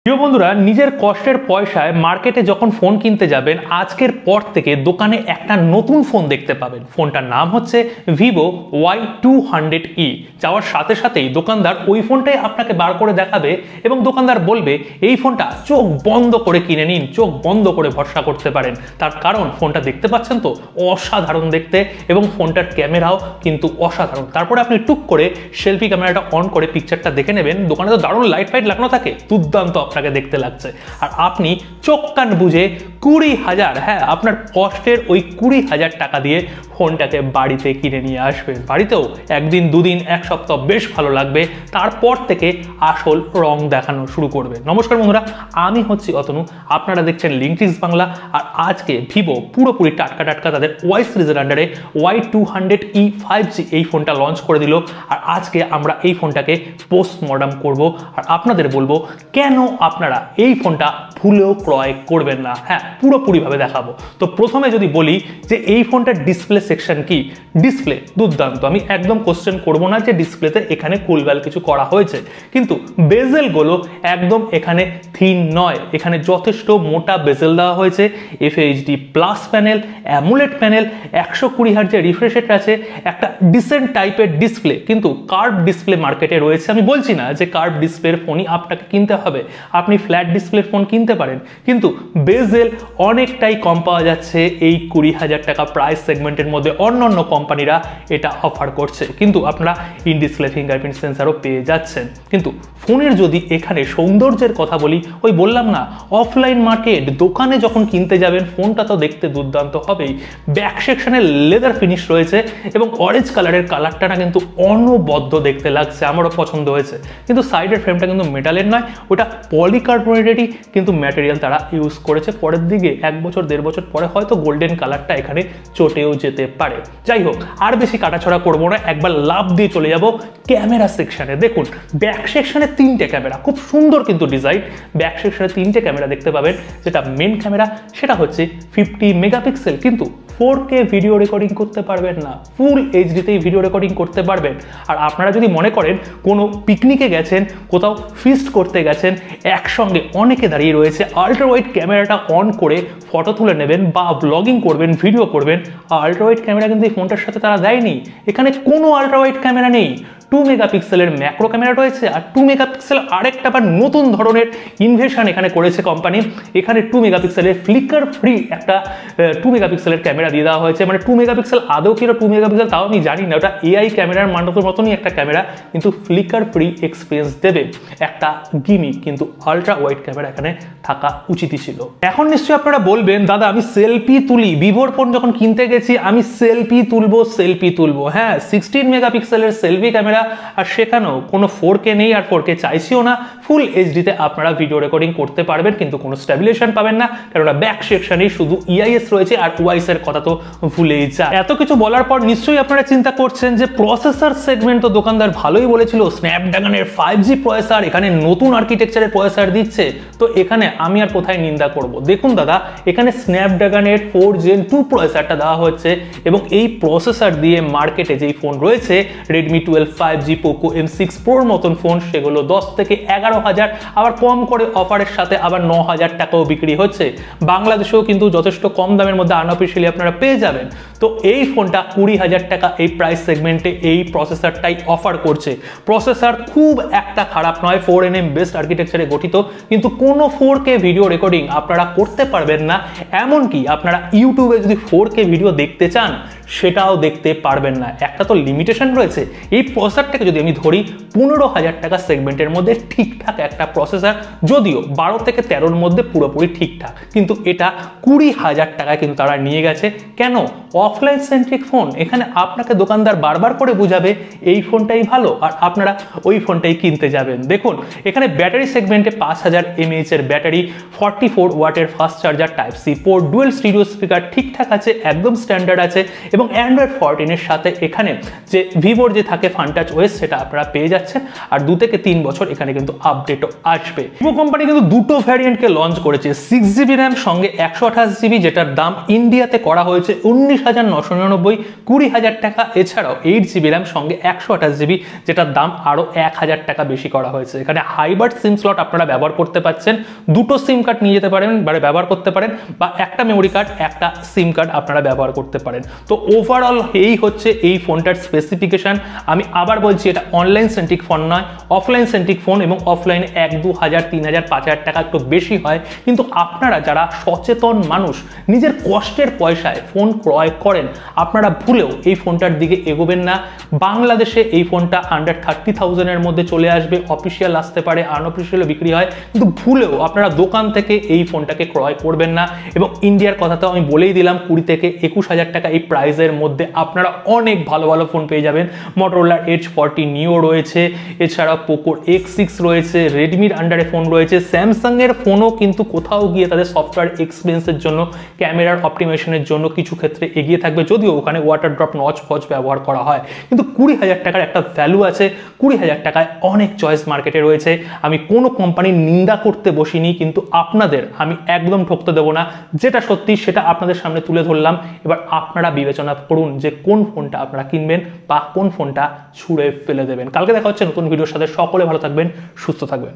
প্রিয় বন্ধুরা, নিজের কষ্টের পয়সায় মার্কেটে যখন ফোন কিনতে যাবেন, আজকের পর থেকে দোকানে একটা নতুন ফোন দেখতে পাবেন। ফোনটার নাম হচ্ছে ভিভো Y200E। যাওয়ার সাথে সাথেই দোকানদার ওই ফোনটাই আপনাকে বার করে দেখাবে এবং দোকানদার বলবে এই ফোনটা চোখ বন্ধ করে কিনে নিন, চোখ বন্ধ করে ভরসা করতে পারেন। তার কারণ ফোনটা দেখতে পাচ্ছেন তো, অসাধারণ দেখতে এবং ফোনটার ক্যামেরাও কিন্তু অসাধারণ। তারপরে আপনি টুক করে সেলফি ক্যামেরাটা অন করে পিকচারটা দেখে নেবেন। দোকানে তো দারুণ লাইট ফাইট লাগানো থাকে, দুর্দান্ত আপনাকে দেখতে লাগছে। আর আপনি চোখ কান বুঝে 20,000, হ্যাঁ আপনার কষ্টের ওই 20,000 টাকা দিয়ে ফোনটাকে বাড়িতে কিনে নিয়ে আসবেন। বাড়িতেও একদিন দুদিন এক সপ্তাহ বেশ ভালো লাগবে, তারপর থেকে আসল রং দেখানো শুরু করবে। নমস্কার বন্ধুরা, আমি হচ্ছি অতনু, আপনারা দেখছেন লিঙ্কটিক্স বাংলা। আর আজকে ভিভো পুরোপুরি টাটকা তাদের ওয়াই সিরিজের আন্ডারে Y200E 5G এই ফোনটা লঞ্চ করে দিল। আর আজকে আমরা এই ফোনটাকে পোস্টমর্টম করব আর আপনাদের বলবো কেন আপনারা এই ফোনটা ভুলেও ক্রয় করবেন না। হ্যাঁ, পুরোপুরিভাবে দেখাবো। তো প্রথমে যদি বলি যে এই ফোনটার ডিসপ্লে সেকশন কি, ডিসপ্লে দুর্দান্ত। আমি একদম কোশ্চেন করবো না যে ডিসপ্লেতে এখানে কুলবাল কিছু করা হয়েছে, কিন্তু বেজেলগুলো একদম এখানে থিন নয়, এখানে যথেষ্ট মোটা বেজেল দেওয়া হয়েছে। FHD plus panel, AMOLED panel, 120 হার্জের রিফ্রেশ রেট আছে, একটা ডিসেন্ট টাইপের ডিসপ্লে। কিন্তু কার্ভ ডিসপ্লে মার্কেটে রয়েছে। আমি বলছি না যে কার্ভ ডিসপ্লের ফোনই আপনাকে কিনতে হবে, আপনি ফ্ল্যাট ডিসপ্লের ফোন কিনতে পারেন, কিন্তু বেজেল অনেকটাই কম পাওয়া যাচ্ছে এই 20,000 টাকা প্রাইস সেগমেন্টের মধ্যে। অন্যান্য কোম্পানিরা এটা অফার করছে, কিন্তু আপনারা ইন ডিসপ্লে ফিঙ্গারপ্রিন্ট সেন্সারও পেয়ে যাচ্ছেন। কিন্তু ফোনের যদি এখানে সৌন্দর্যের কথা বলি, ওই বললাম না অফলাইন মার্কেট, দোকানে যখন কিনতে যাবেন ফোনটা তো দেখতে দুর্দান্ত হবেই। ব্যাক সেকশনে লেদার ফিনিশ রয়েছে এবং অরেঞ্জ কালারের কালারটা না কিন্তু অনবদ্য দেখতে লাগছে, আমারও পছন্দ হয়েছে। কিন্তু সাইডের ফ্রেমটা কিন্তু মেটালের নয়, ওটা পলিকার্বনেটেরই কিন্তু ম্যাটেরিয়াল তারা ইউজ করেছে। পরের দিকে 1 বছর 1.5 বছর পরে হয়তো গোল্ডেন কালারটা এখানে চটেও যেতে পারে। যাই হোক, আর বেশি কাটাছড়া করবো না, একবার লাভ দিয়ে চলে যাব ক্যামেরা সেকশনে। দেখুন ব্যাক সেকশনে 3টে ক্যামেরা, খুব সুন্দর কিন্তু ডিজাইন। ব্যাক সেকশনে 3টে ক্যামেরা দেখতে পাবেন। যেটা মেন ক্যামেরা সেটা হচ্ছে 50 মেগাপিক্সেল, কিন্তু 4K ভিডিও রেকর্ডিং করতে পারবেন না, ফুল এইচডিতেই ভিডিও রেকর্ডিং করতে পারবেন। আর আপনারা যদি মনে করেন কোনো পিকনিকে গেছেন, কোথাও ফিস্ট করতে গেছেন, একসঙ্গে অনেকে দাঁড়িয়ে রয়েছে, আল্ট্রা ওয়াইড ক্যামেরাটা অন করে ফটো তুলে নেবেন বা ব্লগিং করবেন, ভিডিও করবেন, আল্ট্রা ওয়াইড ক্যামেরা কিন্তু এই ফোনটার সাথে তারা দেয়নি। এখানে কোনো আল্ট্রা ওয়াইড ক্যামেরা নেই। 2 মেগাপিক্সেলের ম্যাক্রো ক্যামেরা রয়েছে আর 2 মেগাপিক্সেল আরেকটা আবার নতুন ধরনের ইনভেশন এখানে করেছে কোম্পানি। এখানে 2 মেগাপিক্সেলের ফ্লিকার ফ্রি একটা 2 মেগাপিক্সেলের ক্যামেরা দিয়ে দেওয়া হয়েছে। মানে 2 মেগাপিক্সেল আদৌ কি 2 মেগাপিক্সেল তাও আমি জানি না, ওটা এআই ক্যামেরার মানকের মতনই একটা ক্যামেরা, কিন্তু ফ্লিকার ফ্রি এক্সপিরিয়েন্স দেবে, একটা গিমিক। কিন্তু আলট্রা ওয়াইড ক্যামেরা এখানে থাকা উচিতই ছিল। এখন নিশ্চয়ই আপনারা বলবেন দাদা আমি সেলফি তুলি, ভিভোর ফোন যখন কিনতে গেছি আমি সেলফি তুলবো। হ্যাঁ, 16 মেগাপিক্সেলের সেলফি ক্যামেরা, আর সেখানেও কোনো 4K নেই আর 4K চাইছিও না। ফুল এইচডিতে আপনারা ভিডিও রেকর্ডিং করতে পারবেন, কিন্তু কোনো স্ট্যাবিলাইজেশন পাবেন না, কারণ ব্যাক সেকশনে শুধু EIS রয়েছে আর ওয়াইস এর কথা তো ভুলেই যায়। এত কিছু বলার পর নিশ্চয়ই আপনারা চিন্তা করছেন যে প্রসেসর সেগমেন্ট তো দোকানদার ভালোই বলেছিল, স্ন্যাপড্রাগনের 5G প্রসেসর, এখানে নতুন আর্কিটেকচারের প্রসেসর দিচ্ছে, তো এখানে আমি আর কোথায় নিন্দা করব। দেখুন দাদা, এখানে স্ন্যাপড্রাগনের 4 Gen 2 প্রসেসরটা দেওয়া হচ্ছে এবং এই প্রসেসর দিয়ে মার্কেটে যেই ফোন রয়েছে Redmi 12 5G, পোকো M6 Proর মতন ফোন, সেগুলো 10 থেকে 11,000, আবার কম করে অফারের সাথে আবার 9,000 টাকাও বিক্রি হচ্ছে। বাংলাদেশেও কিন্তু যথেষ্ট কম দামের মধ্যে আনঅফিশিয়ালি আপনারা পেয়ে যাবেন। তো এই ফোনটা 20,000 টাকা এই প্রাইস সেগমেন্টে এই প্রসেসরটাই অফার করছে। প্রসেসর খুব একটা খারাপ নয়, 4nm বেস্ট আর্কিটেকচারে গঠিত, কিন্তু কোনো 4K ভিডিও রেকর্ডিং আপনারা করতে পারবেন না। এমনকি আপনারা ইউটিউবে যদি 4K ভিডিও দেখতে চান সেটাও দেখতে পারবেন না, একটা তো লিমিটেশন রয়েছে। এই প্রসেসরটাকে যদি আমি ধরি 15,000 টাকা সেগমেন্টের মধ্যে ঠিকঠাক একটা প্রসেসর, যদিও 12 থেকে 13-র মধ্যে পুরোপুরি ঠিকঠাক, কিন্তু এটা 20,000 টাকায় কিন্তু তারা নিয়ে গেছে। কেন? Offline centric phone. এখানে আপনাকে দোকানদার বারবার করে বুঝাবে এই ফোনটাই ভালো আর আপনারা ওই ফোনটাই কিনতে যাবেন। দেখুন এখানে ব্যাটারি সেগমেন্টে 5000 mAh এর ব্যাটারি, 44 ওয়াটের fast charger, type C port, dual stereo speaker ঠিকঠাক আছে, একদম স্ট্যান্ডার্ড আছে। এবং অ্যান্ড্রয়েড 14-এর সাথে এখানে যে ভিভোর যে থাকে ফান টাচ ওএস সেটা আপনারা পেয়ে যাচ্ছেন। আর 2 থেকে 3 বছর এখানে কিন্তু আপডেটও আসবে। ভিভো কোম্পানি কিন্তু দুটো ভ্যারিয়েন্টকে লঞ্চ করেছে, 6GB র্যাম সঙ্গে 128GB, যেটার দাম ইন্ডিয়াতে করা হয়েছে 19,999, 20,000 টাকা। এছাড়াও 8GB র্যাম সঙ্গে 128GB, যেটার দাম আরও 1,000 টাকা বেশি করা হয়েছে। এখানে হাইব্রিড সিম স্লট আপনারা ব্যবহার করতে পারছেন, দুটো সিম কার্ড নিয়ে যেতে পারেন, ব্যবহার করতে পারেন, বা একটা মেমোরি কার্ড একটা সিম কার্ড আপনারা ব্যবহার করতে পারেন। তো ওভারঅল এই হচ্ছে এই ফোনটার স্পেসিফিকেশন। আমি আবার বলছি, এটা অনলাইন সেন্ট্রিক ফোন নয়, অফলাইন সেন্ট্রিক ফোন, এবং অফলাইনে 1-2,000 3,000 5,000 টাকা একটু বেশি হয়। কিন্তু আপনারা যারা সচেতন মানুষ, নিজের কষ্টের পয়সায় ফোন ক্রয় করেন, আপনারা ভুলেও এই ফোনটার দিকে এগোবেন না। বাংলাদেশে এই ফোনটা আন্ডার 30,000-এর মধ্যে চলে আসবে, অফিসিয়াল আসতে পারে, আনঅফিসিয়ালও বিক্রি হয়, কিন্তু ভুলেও আপনারা দোকান থেকে এই ফোনটাকে ক্রয় করবেন না। এবং ইন্ডিয়ার কথা তো আমি বলেই দিলাম, 20 থেকে 21,000 টাকা এই প্রাইসের মধ্যে আপনারা অনেক ভালো ভালো ফোন পেয়ে যাবেন। মোটরোলার Edge 40 নিও রয়েছে, এছাড়া পোকোর X6 রয়েছে, রেডমির আন্ডারে ফোন রয়েছে, স্যামসাং এর ফোনও কিন্তু কোথাও গিয়ে তাদের সফটওয়্যার এক্সপিরিয়েন্সের জন্য, ক্যামেরার অপটিমাইজেশনের জন্য কিছু ক্ষেত্রে এগিয়ে থাকবে, যদিও ওখানে ওয়াটার ড্রপ নচ ফচ ব্যবহার করা হয়। কিন্তু 20,000 টাকার একটা ভ্যালু আছে, 20,000 টাকায় অনেক চয়েস মার্কেটে রয়েছে। আমি কোনো কোম্পানির নিন্দা করতে বসিনি, কিন্তু আপনাদের আমি একদম ঠকতে দেবো না, যেটা সত্যি সেটা আপনাদের সামনে তুলে ধরলাম। এবার আপনারা বিবেচনা করুন যে কোন ফোনটা আপনারা কিনবেন বা কোন ফোনটা ছুঁড়ে ফেলে দেবেন। কালকে দেখা হচ্ছে নতুন ভিডিওর সাথে। সকলে ভালো থাকবেন, সুস্থ থাকবেন।